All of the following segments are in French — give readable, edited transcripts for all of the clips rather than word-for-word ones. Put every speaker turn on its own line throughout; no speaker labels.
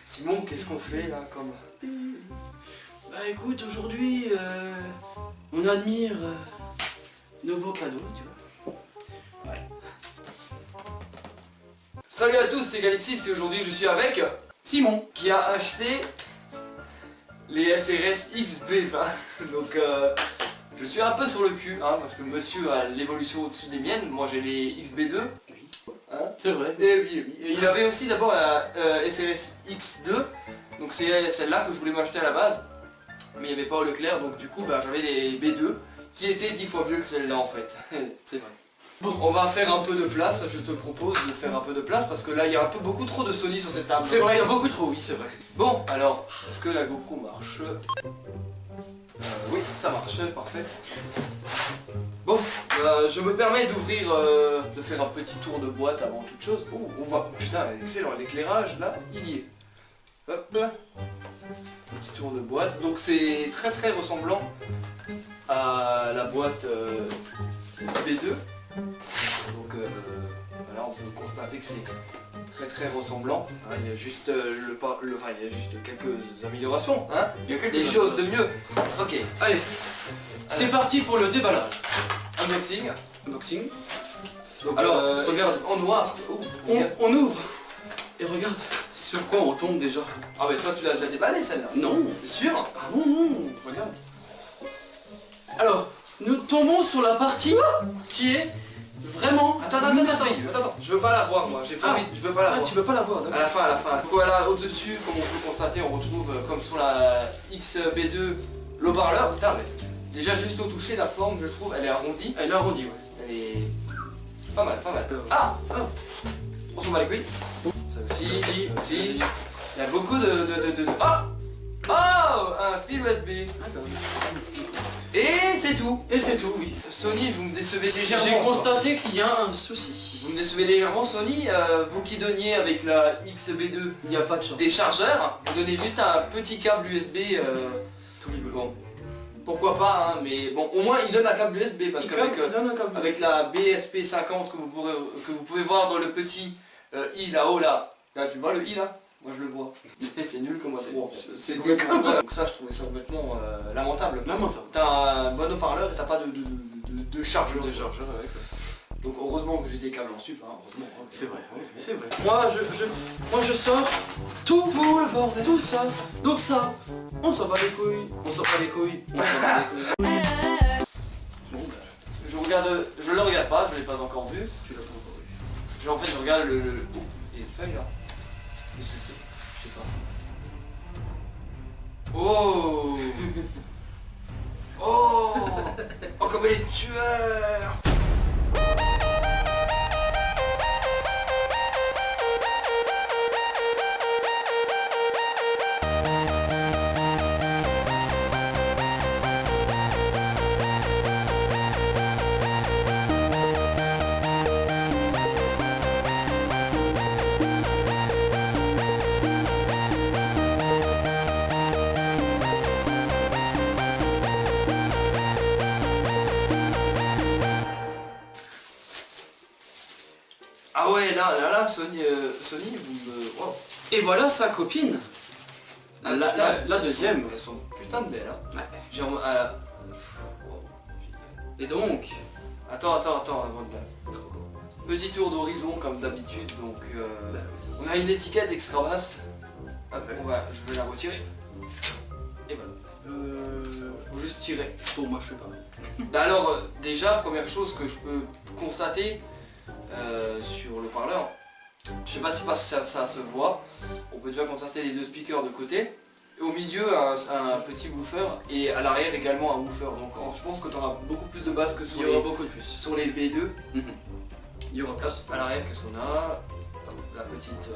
Simon, qu'est-ce qu'on fait là comme...
Bah écoute, aujourd'hui, on admire nos beaux cadeaux, tu vois.
Ouais. Salut à tous, c'est Galaxis et aujourd'hui je suis avec Simon qui a acheté les SRS XB20. Donc je suis un peu sur le cul hein, parce que monsieur a l'évolution au-dessus des miennes. Moi j'ai les XB2. Hein,
c'est vrai.
Et oui, oui. Et il avait aussi d'abord la SRS X2. Donc c'est celle-là que je voulais m'acheter à la base. Mais il n'y avait pas au Leclerc, donc du coup bah, j'avais les B2 qui étaient 10 fois mieux que celle-là en fait. C'est vrai. Bon, on va faire un peu de place, je te propose de faire un peu de place parce que là il y a un peu beaucoup trop de Sony sur cette table.
C'est vrai, il y a beaucoup trop, oui c'est vrai.
Bon, alors, est-ce que la GoPro marche? Oui, ça marche, parfait. Bon, je me permets d'ouvrir, de faire un petit tour de boîte avant toute chose. Oh, on voit, putain, excellent, l'éclairage là, il y est. Hop, petit tour de boîte. Donc c'est très très ressemblant à la boîte B2. Donc voilà, on peut constater que c'est très très ressemblant. Hein, il y a juste enfin, il y a juste quelques améliorations, hein.
Il y a
Des choses de mieux. Ok,
Allez, c'est parti pour le déballage.
unboxing.
Unboxing.
Donc,
Alors,
regarde en noir. Oh, regarde.
On ouvre et regarde sur quoi on tombe déjà.
Ah mais toi tu l'as déjà déballé celle-là.
Non.
T'es sûr?
Ah non, non, regarde. Alors, nous tombons sur la partie qui est vraiment...
Attends, je veux pas la voir moi, j'ai pas envie, je veux pas la voir.
tu veux pas la voir,
À la fin, à la fin. Donc voilà, au-dessus, comme on peut constater, on retrouve, comme sur la XB2, l'haut-parleur. Putain, mais déjà juste au toucher, la forme, je trouve, elle est arrondie.
Elle est arrondie, ouais.
Elle est pas mal, pas mal. Ah, on s'en bat les couilles. Ça aussi, aussi. Il y a beaucoup de... Oh, un fil USB. Et c'est tout.
Et c'est tout, oui.
Sony, vous me décevez légèrement.
J'ai
quoi.
constaté qu'il y a un souci.
Vous me décevez légèrement Sony, vous qui donniez avec la XB2
Il n'y a pas de chance.
des chargeurs, vous donnez juste un petit câble USB,
Tout rigolo.
bon, pourquoi pas, hein, mais bon, au moins il donne un câble USB parce qu'avec avec la BSP50 que vous pouvez voir dans le petit i là-haut là, tu vois le i là? Moi je le vois. C'est nul comme moi. C'est nul comme moi. Donc ça je trouvais ça complètement lamentable.
Lamentable.
T'as un bon haut-parleur et t'as pas de chargeur.
De chargeur avec.
Donc heureusement que j'ai des câbles en sup, hein, heureusement. Hein.
C'est vrai, oui, c'est vrai. Moi je sors tout le bordel, tout ça. Donc ça, on s'en bat les couilles, on s'en bat les couilles, on s'en bat les couilles. Bon, bah,
Je le regarde pas, je l'ai pas encore vu.
tu l'as pas encore vu.
En fait je regarde le... Oh, il y a une feuille là. Qu'est-ce que c'est? Je sais pas. Oh. Oh. Oh comme elle est tueur. Ah ouais, là, Sony, vous me... Wow.
Et voilà sa copine.
Ah,
La
putain,
deuxième.
Elles sont putain de belles, hein.
Ouais.
J'ai... wow.
Et donc,
Attends, avant de là. Petit tour d'horizon comme d'habitude, donc on a une étiquette extra basse. Hop, je vais la retirer. Et voilà. Faut juste tirer.
pour moi je fais pareil.
Alors déjà, première chose que je peux constater sur le parleur, je sais pas si ça se voit, on peut déjà constater les deux speakers de côté. Et au milieu un petit woofer et à l'arrière également un woofer. Donc je pense que tu auras beaucoup plus de basse que sur
Il y aura beaucoup de plus.
sur les B2.
Il y aura plus.
Hop, à l'arrière, qu'est-ce qu'on a? La petite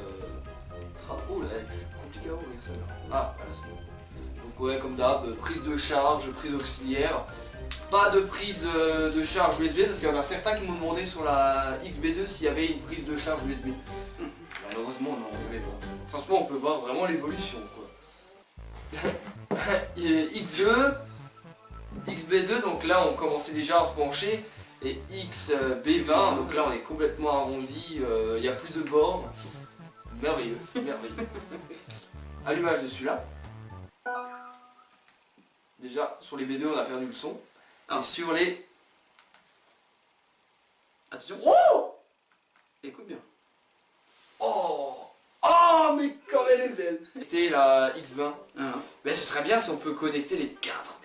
trappe. Oh là, elle est plus compliquée à ouvrir celle-là. Ah, voilà, c'est bon. Donc ouais, comme d'hab, prise de charge, prise auxiliaire. Pas de prise de charge USB parce qu'il y en a certains qui m'ont demandé sur la XB2 s'il y avait une prise de charge USB. Malheureusement non, il n'y avait pas. Franchement on peut voir vraiment l'évolution quoi. X2, XB2, donc là on commençait déjà à se pencher et XB20, donc là on est complètement arrondi, il n'y a plus de bords. Merveilleux, merveilleux. Allumage de celui-là. Déjà sur les B2 on a perdu le son. Et sur les...
Attention. Oh, écoute bien.
Oh, oh, mais comme elle est belle. C'était la X20. Mais ce serait bien si on peut connecter les 4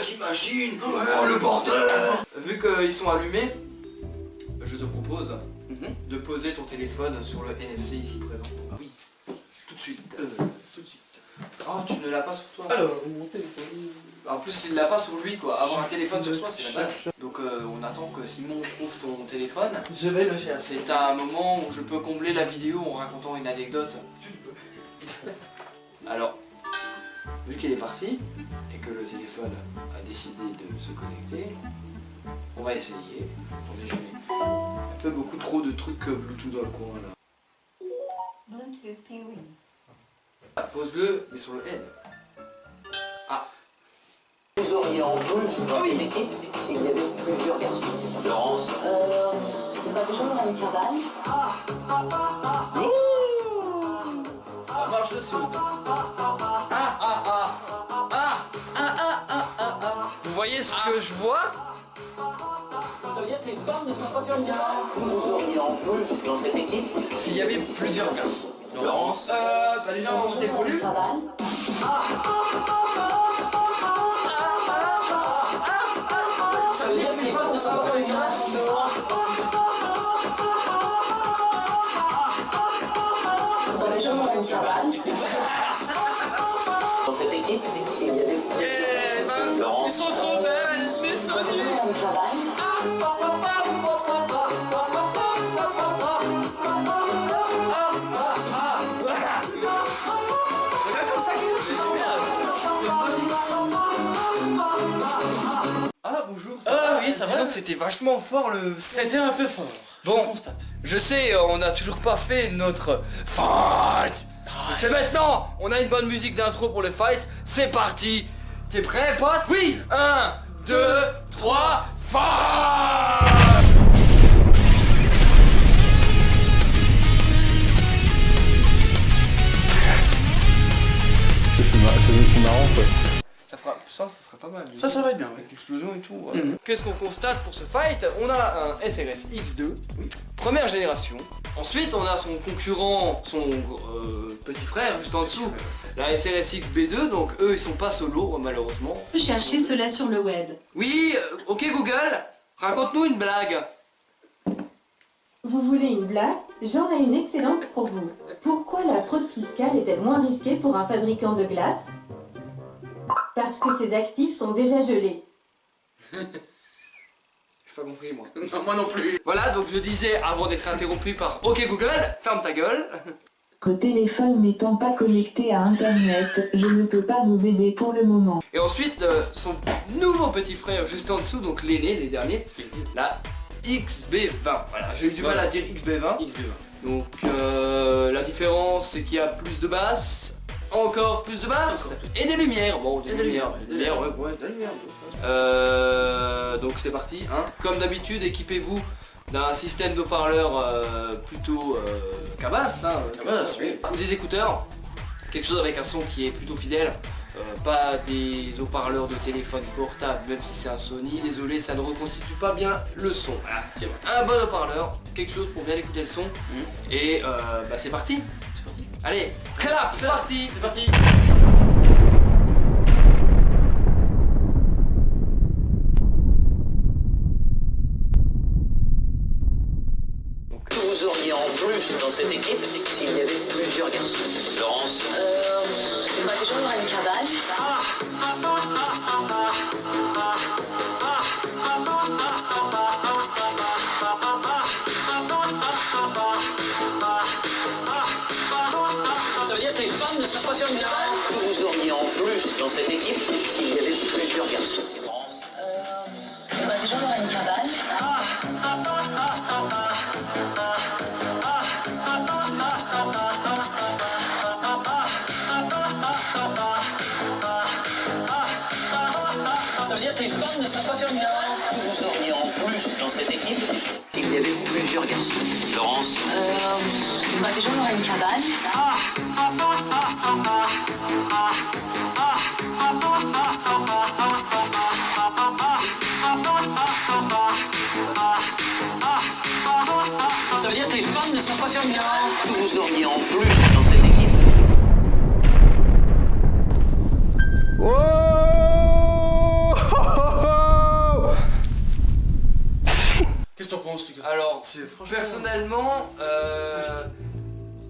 qu'imagine. Oh le bordel. Vu qu'ils sont allumés, je te propose de poser ton téléphone sur le NFC ici présent.
Ah oui.
Tout de suite. Tout de suite. Oh, tu ne l'as pas sur toi.
Alors, mon téléphone.
En plus, il l'a pas sur lui quoi. Avoir un téléphone sur soi, c'est la base. Donc on attend que Simon trouve son téléphone.
Je vais le chercher.
C'est un moment où je peux combler la vidéo en racontant une anecdote. Alors, vu qu'il est parti et que le téléphone a décidé de se connecter, on va essayer. Attendez, j'ai un peu beaucoup trop de trucs Bluetooth dans le coin là. Pose-le, mais sur le N. Ah.
Vous auriez en plus dans cette équipe s'il y avait plusieurs garçons. Laurence.
C'est pas déjà dans une cabane?
Ça marche dessous. Vous voyez ce que je vois?
Ça veut dire que les femmes ne sont pas sur une cabane. Vous auriez en plus dans cette équipe
S'il y avait plusieurs garçons. Laurence. T'as déjà monté pour lui?
Cabane?
Ça veut dire que les femmes ne sont pas sur une cabane.
C'est pas déjà dans une cabane?
Dans cette équipe, s'il y avait Laurence.
Ils sont trop belles, mais
C'est pas déjà dans une cabane?
Regarde comme ça, c'est trop bien. Ah bonjour.
Ah oui, ça va.
Disons que c'était vachement fort le...
C'était un peu fort.
Bon.
Je constate.
Je sais, on n'a toujours pas fait notre fight. C'est maintenant. On a une bonne musique d'intro pour le fight. C'est parti. T'es prêt, pote? Oui. 1, 2, 3, fight.
C'est marrant ça.
Ça sera pas mal.
Ça va être bien, oui.
Avec l'explosion et tout. Voilà. Qu'est-ce qu'on constate pour ce fight? On a un SRS X2, première génération. Ensuite, on a son concurrent, son petit frère juste en dessous, la SRS X B2. Donc eux, ils sont pas solo malheureusement.
Cherchez cela sur le web.
Oui, ok Google, raconte-nous une blague.
Vous voulez une blague? J'en ai une excellente pour vous. Pourquoi la fraude fiscale est-elle moins risquée pour un fabricant de glace? Parce que ses actifs sont déjà gelés.
J'ai pas compris moi.
Non, moi non plus.
Voilà, donc je disais avant d'être interrompu par ok Google, ferme ta gueule.
Votre téléphone n'étant pas connecté à internet, je ne peux pas vous aider pour le moment.
Et ensuite, son nouveau petit frère juste en dessous, donc l'aîné, les derniers, la XB20. Voilà, j'ai eu du mal à dire XB20.
XB20.
Donc la différence c'est qu'il y a plus de basses, encore plus de basses, et des lumières. Bon, des lumières,
de la lumière.
donc c'est parti, hein. Comme d'habitude, équipez-vous d'un système d'haut-parleurs plutôt cabasse, hein,
Cabasse, oui.
ou des écouteurs, quelque chose avec un son qui est plutôt fidèle. Pas des haut-parleurs de téléphone portable, même si c'est un Sony, désolé, ça ne reconstitue pas bien le son. Voilà, tiens, un bon haut-parleur, quelque chose pour bien écouter le son, et bah c'est parti.
C'est parti.
Allez, clap, c'est parti.
C'est parti.
Vous auriez en plus dans cette équipe s'il y avait plusieurs garçons. Laurence.
C'est pas déjà dans une cabane?
Ça veut dire que les femmes ne sont pas sur une cabane. Vous auriez en plus dans cette équipe s'il y avait plusieurs garçons.
C'est pas déjà dans une cabane?
Ça veut dire que les femmes ne sont pas sur une cabane. vous auriez en plus dans cette équipe s'il y avait plusieurs garçons? Laurence?
Déjà, on aurait une cabane.
Ça veut dire que les femmes ne sont pas fermées. Que vous auriez en plus dans cette équipe?
Qu'est-ce que t'en penses, Lucas?
Alors,
franchement
personnellement,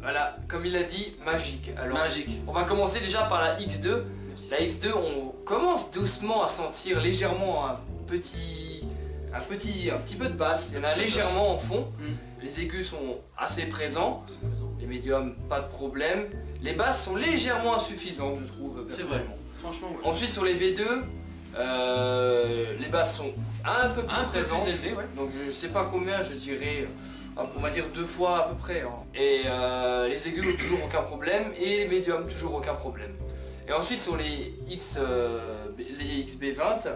voilà, comme il a dit, magique. Alors,
magique.
on va commencer déjà par la X2. La X2, on commence doucement à sentir légèrement un petit peu de basse. Il y en a légèrement en fond. Les aigus sont assez présents. Les médiums, pas de problème. Les basses sont légèrement insuffisantes, je trouve.
C'est vrai.
personnellement.
Franchement, ouais.
Ensuite, sur les B2, les basses sont un peu plus présentes.
élevées, ouais.
Donc je sais pas combien, je dirais, on va dire 2 fois à peu près. Hein. Et les aigus, toujours aucun problème. Et les médiums, toujours aucun problème. Et ensuite sur les XB20,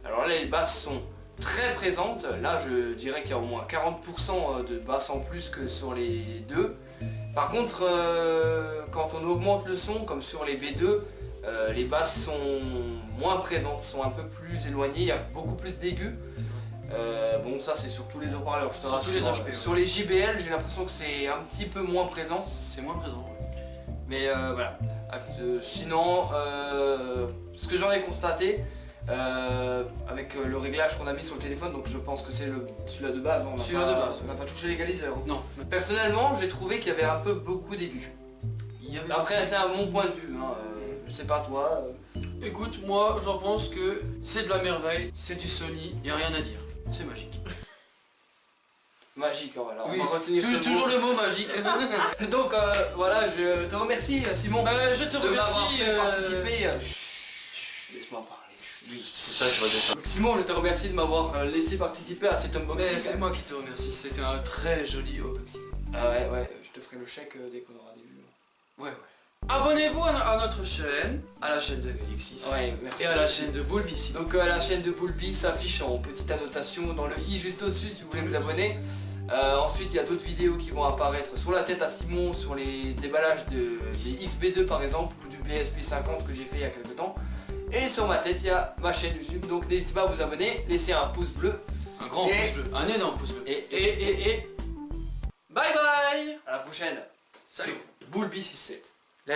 alors là les basses sont très présentes. Là je dirais qu'il y a au moins 40% de basses en plus que sur les deux. Par contre, quand on augmente le son, comme sur les B2, les basses sont moins présentes, sont un peu plus éloignées, il y a beaucoup plus d'aigus. Bon, ça c'est sur tous les haut-parleurs, je te
Sur
rassure.
tous les HP, ouais.
Sur les JBL, j'ai l'impression que c'est un petit peu moins présent.
C'est moins présent.
Mais voilà. Sinon, ce que j'en ai constaté, avec le réglage qu'on a mis sur le téléphone, donc je pense que c'est celui-là de base, hein,
Celui-là de base.
on n'a pas touché l'égaliseur.
Non.
Personnellement, j'ai trouvé qu'il y avait un peu beaucoup d'aigus. Après, c'est à mon point de vue, hein, je sais pas toi.
Écoute, moi j'en pense que c'est de la merveille, c'est du Sony, y a rien à dire. C'est magique.
Magique, voilà,
Oui,
on va retenir ce
toujours
mot.
le mot magique.
Donc voilà, je te remercie Simon
Je te
de m'avoir
remercie.
fait participer.
Laisse-moi parler. Oui,
Donc, Simon, je te remercie de m'avoir laissé participer à cet
Mais
unboxing.
c'est moi qui te remercie, c'était un très joli unboxing.
Ah ouais, je te ferai le chèque dès qu'on aura des vues.
Ouais. Abonnez-vous à notre chaîne, à la chaîne de Galaxis
Ouais, merci.
et à la chaîne de Bulby.
Donc la chaîne de Bulby s'affiche en petite annotation dans le i juste au-dessus si vous voulez vous abonner. Ensuite il y a d'autres vidéos qui vont apparaître sur la tête à Simon, sur les déballages des XB2 par exemple, ou du BSP50 que j'ai fait il y a quelques temps. Et sur ma tête il y a ma chaîne YouTube, donc n'hésitez pas à vous abonner, laissez un pouce bleu.
Un grand
Et-
pouce bleu, un énorme pouce bleu.
Et
Bye bye.
à la prochaine.
Salut.
Bulby 67.
Les.